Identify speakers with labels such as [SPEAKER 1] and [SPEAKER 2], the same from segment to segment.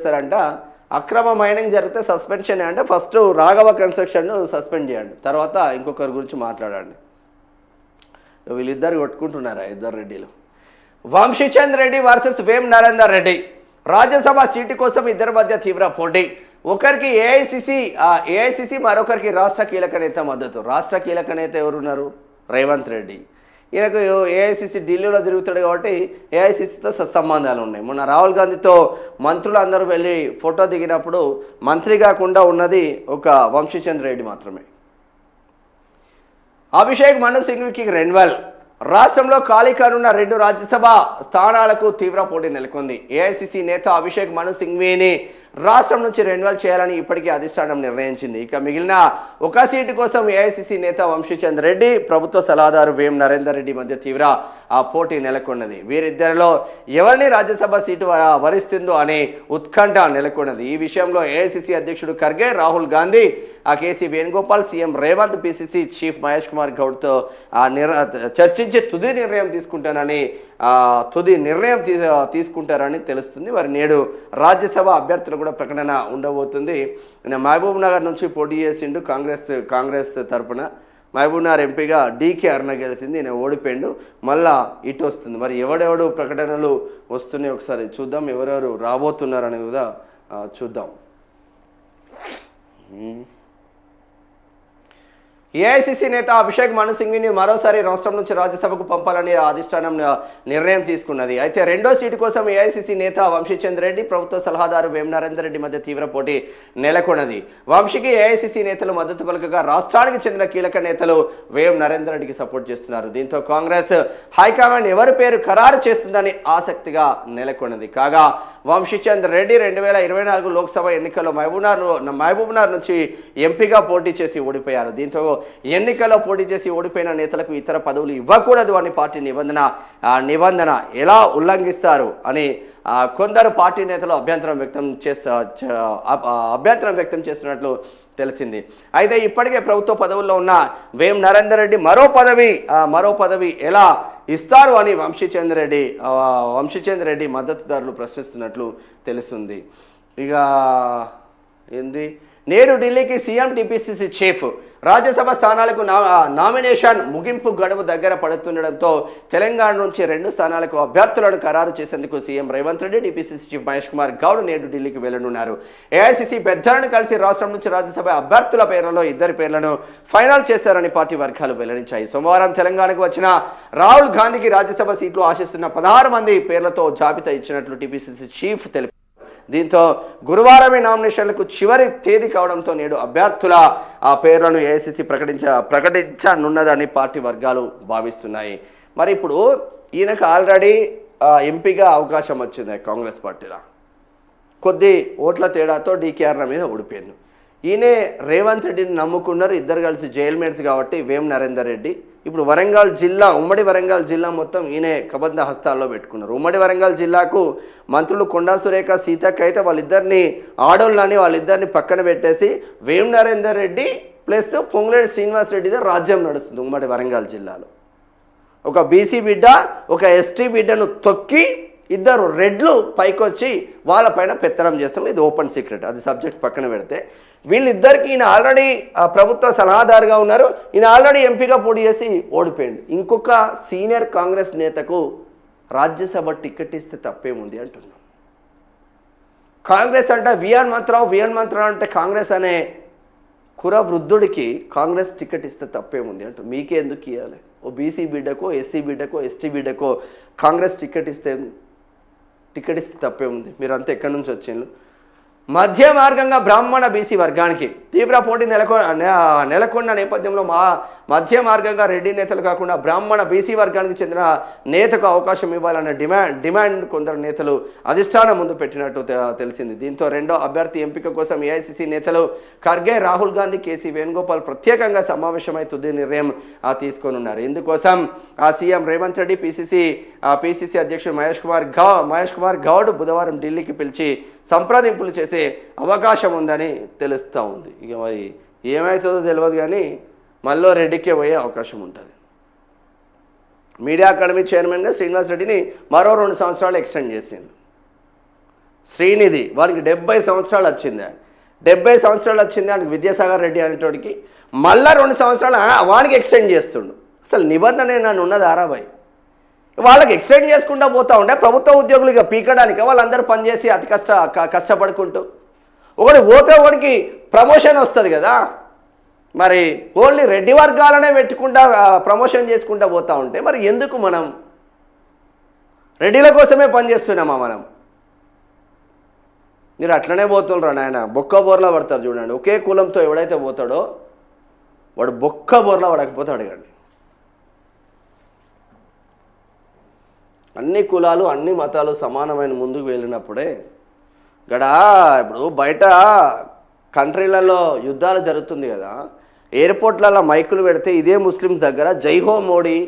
[SPEAKER 1] చేస్తారంట అక్రమ మైనింగ్ జరిగితే సస్పెన్షన్ అంటే ఫస్ట్ రాఘవ కన్స్ట్రక్షన్ సస్పెండ్ చేయండి, తర్వాత ఇంకొకరి గురించి మాట్లాడండి. వీళ్ళిద్దరు కొట్టుకుంటున్నారా ఇద్దరు రెడ్డిలు? వంశీచంద్ రెడ్డి వర్సెస్ వేం నరేందర్ రెడ్డి. రాజ్యసభ సీటు కోసం ఇద్దరి మధ్య తీవ్ర పోటీ. ఒకరికి ఏఐసిసి మరొకరికి రాష్ట్ర కీలక నేత మద్దతు. రాష్ట్ర కీలక నేత ఎవరున్నారు? రేవంత్ రెడ్డి. ఈయనకు ఏఐసిసి ఢిల్లీలో తిరుగుతాడు కాబట్టి ఏఐసిసితో సత్సంబంధాలు ఉన్నాయి. మొన్న రాహుల్ గాంధీతో మంత్రులు అందరూ వెళ్ళి ఫోటో దిగినప్పుడు మంత్రి కాకుండా ఉన్నది ఒక వంశీచంద్ రెడ్డి మాత్రమే. అభిషేక్ మను సింఘ్వికి రెన్వల్. రాష్ట్రంలో ఖాళీ కానున్న 2 రాజ్యసభ స్థానాలకు తీవ్ర పోటీ నెలకొంది. ఏఐసిసి నేత అభిషేక్ మను సింఘ్విని రాష్ట్రం నుంచి రెన్యువల్ చేయాలని ఇప్పటికీ అధిష్టానం నిర్ణయించింది. ఇక మిగిలిన ఒక సీటు కోసం ఏఐసిసి నేత వంశీచంద్ రెడ్డి, ప్రభుత్వ సలహాదారు వేం నరేందర్ రెడ్డి మధ్య తీవ్ర పోటీ నెలకొన్నది. వీరిద్దరిలో ఎవరిని రాజ్యసభ సీటు వరిస్తుందో అనే ఉత్కంఠ నెలకొన్నది. ఈ విషయంలో ఏఐసిసి అధ్యక్షుడు Kharge, Rahul Gandhi, KC Venugopal, CM Revanth, PCC chief Mahesh Kumar గౌడ్తో చర్చించి తుది నిర్ణయం తీసుకుంటారని తెలుస్తుంది. మరి నేడు రాజ్యసభ అభ్యర్థులు కూడా ప్రకటన ఉండబోతుంది. మహబూబ్ నగర్ నుంచి పోటీ చేసిండు కాంగ్రెస్ తరఫున. మహబూబ్ నగర్ ఎంపీగా డీకే అరుణ గెలిచింది, నేను ఓడిపోయిండు. మళ్ళా ఇటు వస్తుంది. మరి ఎవడెవడు ప్రకటనలు వస్తున్నాయి ఒకసారి చూద్దాం. ఎవరెవరు రాబోతున్నారని కూడా చూద్దాం. ఏఐసిసి నేత అభిషేక్ మను సింఘ్విని మరోసారి రాష్ట్రం నుంచి రాజ్యసభకు పంపాలని అధిష్టానం నిర్ణయం తీసుకున్నది. అయితే రెండో సీటు కోసం ఏఐసిసి నేత వంశీచంద్ రెడ్డి, ప్రభుత్వ సలహాదారు వేం నరేందర్ రెడ్డి మధ్య తీవ్ర పోటీ నెలకొన్నది. వంశీకి ఏఐసిసి నేతలు మద్దతు పలకగా రాష్ట్రానికి చెందిన కీలక నేతలు వేం నరేందర్ రెడ్డికి సపోర్ట్ చేస్తున్నారు. దీంతో కాంగ్రెస్ హైకమాండ్ ఎవరి పేరు ఖరారు చేస్తుందని ఆసక్తిగా నెలకొన్నది. కాగా వంశీచంద్ రెడ్డి 2024 లోక్సభ ఎన్నికల్లో మహబూబ్నగర్ నుంచి ఎంపీగా పోటీ చేసి ఓడిపోయారు. దీంతో ఎన్నికల్లో పోటీ చేసి ఓడిపోయిన నేతలకు ఇతర పదవులు ఇవ్వకూడదు అని పార్టీ నిబంధన ఎలా ఉల్లంఘిస్తారు అని కొందరు పార్టీ నేతలు అభ్యంతరం వ్యక్తం చేస్తున్నట్లు తెలిసింది. అయితే ఇప్పటికే ప్రభుత్వ పదవుల్లో ఉన్న వేం నరేందర్ రెడ్డి మరో పదవి ఎలా ఇస్తారు అని వంశీచంద్ రెడ్డి మద్దతుదారులు ప్రశ్నిస్తున్నట్లు తెలుస్తుంది. ఇక ఏంది, నేడు ఢిల్లీకి సీఎం టీపీసీసీ చీఫ్. రాజ్యసభ స్థానాలకు నామినేషన్ ముగింపు గడువు దగ్గర పడుతుండడంతో తెలంగాణ నుంచి 2 స్థానాలకు అభ్యర్థులను ఖరారు చేసేందుకు CM Revanth Reddy, TPCC chief Mahesh Kumar Goud నేడు ఢిల్లీకి వెళ్లనున్నారు. ఏఐసిసి పెద్దలను కలిసి రాష్ట్రం నుంచి రాజ్యసభ అభ్యర్థుల పేర్లలో 2 పేర్లను ఫైనల్ చేశారని పార్టీ వర్గాలు వెల్లడించాయి. సోమవారం తెలంగాణకు వచ్చిన రాహుల్ గాంధీకి రాజ్యసభ సీట్లు ఆశిస్తున్న 16 మంది పేర్లతో జాబితా ఇచ్చినట్లు టీపీసీసీ చీఫ్ తెలిపారు. దీంతో గురువారమే నామినేషన్లకు చివరి తేదీ కావడంతో నేడు అభ్యర్థుల పేర్లను ఏఐసిసి ప్రకటించనున్నదని పార్టీ వర్గాలు భావిస్తున్నాయి. మరి ఇప్పుడు ఈయనకు ఆల్రెడీ ఎంపీగా అవకాశం వచ్చింది కాంగ్రెస్ పార్టీలో. కొద్ది ఓట్ల తేడాతో డీకేఆర్ల మీద ఓడిపోయాను. ఈయనే రేవంత్ రెడ్డిని నమ్ముకున్నారు. ఇద్దరు కలిసి జైల్మేట్స్ కాబట్టి వేం నరేందర్ రెడ్డి ఇప్పుడు ఉమ్మడి వరంగల్ జిల్లా మొత్తం ఈయనే కబంధ హస్తాల్లో పెట్టుకున్నారు. ఉమ్మడి వరంగల్ జిల్లాకు మంత్రులు కొండా సురేఖ, సీతక్క అయితే వాళ్ళిద్దరిని పక్కన పెట్టేసి వేం నరేందర్ రెడ్డి ప్లస్ పొంగులేటి శ్రీనివాస్ రెడ్డిదే రాజ్యం నడుస్తుంది ఉమ్మడి వరంగల్ జిల్లాలో. ఒక బీసీ బిడ్డ, ఒక ఎస్టీ బిడ్డను తొక్కి 2 రెడ్లు పైకొచ్చి వాళ్ళపైన పెత్తనం చేస్తాం. ఇది ఓపెన్ సీక్రెట్, అది సబ్జెక్ట్ పక్కన పెడితే వీళ్ళిద్దరికి ఈయన ఆల్రెడీ ప్రభుత్వ సలహాదారుగా ఉన్నారు. ఈయన ఆల్రెడీ ఎంపీగా పోటీ చేసి ఓడిపోయింది. ఇంకొక సీనియర్ కాంగ్రెస్ నేతకు రాజ్యసభ టికెట్ ఇస్తే తప్పేముంది అంటున్నాం. కాంగ్రెస్ అంటే విఎన్ మంత్రావు అంటే కాంగ్రెస్ అనే కుర వృద్ధుడికి కాంగ్రెస్ టికెట్ ఇస్తే తప్పేముంది అంటారు. మీకే ఎందుకు ఇవ్వాలి? ఓ బీసీ బిడ్డకో, ఎస్సీ బిడ్డకో, ఎస్టీ బిడ్డకో కాంగ్రెస్ టికెట్ ఇస్తే తప్పేముంది? మీరంతా ఎక్కడి నుంచి వచ్చిండ్రు? మధ్య మార్గంగా బ్రాహ్మణ బీసీ వర్గానికి తీవ్ర పోటీ నెలకొన్న నేపథ్యంలో మధ్య మార్గంగా రెడ్డి నేతలు కాకుండా బ్రాహ్మణ బీసీ వర్గానికి చెందిన నేతకు అవకాశం ఇవ్వాలన్న డిమాండ్ కొందరు నేతలు అధిష్టానం ముందు పెట్టినట్టు తెలిసింది. దీంతో రెండో అభ్యర్థి ఎంపిక కోసం ఏఐసిసి నేతలు ఖర్గే, రాహుల్ గాంధీ, కేసీ వేణుగోపాల్ ప్రత్యేకంగా సమావేశమై తుది నిర్ణయం తీసుకోనున్నారు. ఇందుకోసం సీఎం రేవంత్ రెడ్డి, పిసిసి అధ్యక్షుడు మహేష్ కుమార్ గౌడ్ బుధవారం ఢిల్లీకి పిలిచి సంప్రదింపులు చేసే అవకాశం ఉందని తెలుస్తూ ఉంది. ఇక మరి ఏమవుతుందో తెలియదు కానీ మళ్ళీ రెడ్డికే పోయే అవకాశం ఉంటుంది. మీడియా అకాడమీ చైర్మన్గా శ్రీనివాస్ రెడ్డిని మరో 2 సంవత్సరాలు ఎక్స్టెండ్ చేసింది. శ్రీనిధి వానికి 70 సంవత్సరాలు వచ్చింది. 70 సంవత్సరాలు వచ్చింది ఆయనకి విద్యాసాగర్ రెడ్డి అనేటోడికి. మళ్ళా 2 సంవత్సరాలు వానికి ఎక్స్టెండ్ చేస్తుండు. అసలు నిబంధన నన్ను ఉన్నది ఆరాబాయ్. వాళ్ళకి ఎక్స్టెండ్ చేసుకుంటూ పోతూ ఉంటే ప్రభుత్వ ఉద్యోగులు ఇక పీకడానికి వాళ్ళందరూ పనిచేసి అతి కష్టపడుకుంటూ ఒకటి పోతే ఒకటికి ప్రమోషన్ వస్తుంది కదా. మరి ఓన్లీ రెడ్డి వర్గాలనే పెట్టుకుంటా ప్రమోషన్ చేసుకుంటూ పోతూ ఉంటే మరి ఎందుకు మనం రెడ్డిల కోసమే పనిచేస్తున్నామా మనం? మీరు అట్లనే పోతుండ్రు నాయన, బొక్క బోర్లా పడతారు చూడండి. ఒకే కులంతో ఎవడైతే పోతాడో వాడు బొక్క బోర్లా పడకపోతే అడగండి. అన్ని కులాలు అన్ని మతాలు సమానమైన ముందుకు వెళ్ళినప్పుడే ఇప్పుడు బయట కంట్రీలలో యుద్ధాలు జరుగుతుంది కదా, ఎయిర్పోర్ట్లలో మైకులు పెడితే ఇదే ముస్లిమ్స్ దగ్గర జై హో మోడీ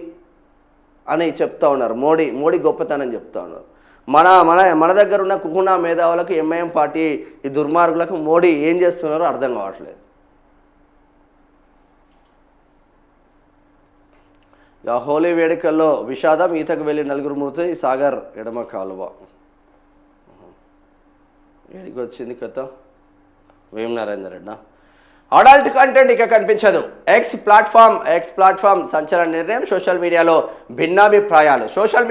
[SPEAKER 1] అని చెప్తా ఉన్నారు. మోడీ గొప్పతనం చెప్తా ఉన్నారు. మన మన మన దగ్గర ఉన్న కుకునా మేధావులకు ఎంఐఎం పార్టీ ఈ దుర్మార్గులకు మోడీ ఏం చేస్తున్నారో అర్థం కావట్లేదు. హోలీ వేడుకల్లో విషాదం, ఈతకు వెళ్ళి 4 మృతి, సాగర్ ఎడమ కాలువ. ఏడికి వచ్చింది కథ? వేం నరేందర్ రెడ్డి. అడల్ట్ కంటెంట్ ఇక కనిపించదు. ఎక్స్ ప్లాట్ఫామ్ సంచలన నిర్ణయం. సోషల్ మీడియాలో భిన్నాభిప్రాయాలు.